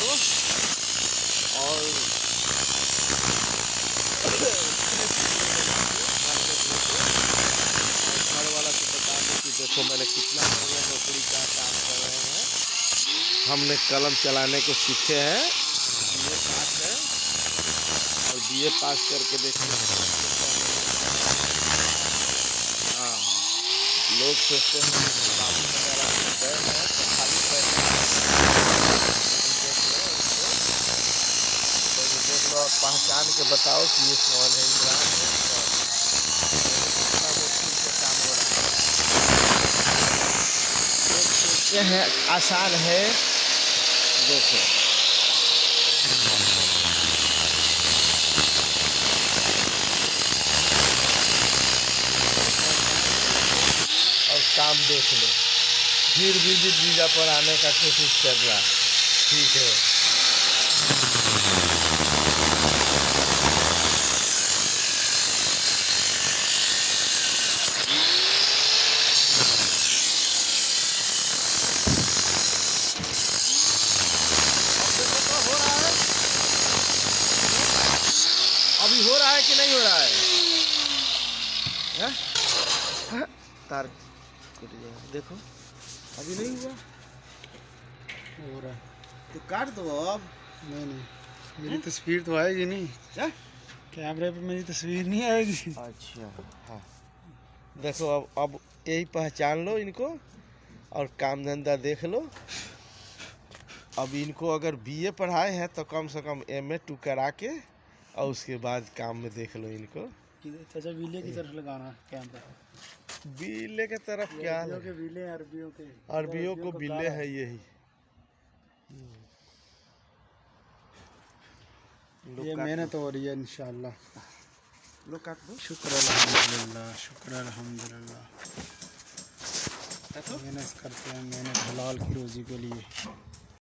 इनको और घर वाला को बता दें कि देखो मैंने कितना बढ़िया नौकरी का काम कर रहे हैं। हमने कलम चलाने को सीखे हैं, बीए पास है और बीए पास करके देखिए। हाँ, लोग सोचते हैं बाबू वगैरह गए हैं तो खाली पैसे देख लो और पहचान के बताओ कि ये कौन है। इमरान है कितना मुश्किल से काम हो रहा है। लोग सोचते हैं आसान है, देखो और काम देख लो। फिर विजिट वीजा पर आने का कोशिश कर रहा, ठीक है। अभी हो रहा है कि नहीं हो रहा है? तार कट गया, देखो अभी नहीं हुआ। हो रहा है तो काट दो अब। नहीं मेरी तस्वीर तो आएगी नहीं। क्या? कैमरे पे मेरी तस्वीर नहीं आएगी। अच्छा हाँ, देखो अब यही पहचान लो इनको और काम धंधा देख लो। अब इनको अगर बीए पढ़ाए हैं तो कम से कम एमए 2 करा के और उसके बाद काम में देख लो इनको। चाचा विले की तरफ लगाना कैमरा। बीले के तरफ क्या है? के विले, अरबियों के, अरबियों को बिल्ले है यही। ये मेहनत हो रही है इंशाल्लाह। लोग काट दो। शुक्र अल्हम्दुलिल्लाह, शुक्र अल्हम्दुलिल्लाह। मेहनत करते हैं, मेहनत हलाल की रोजी के लिए।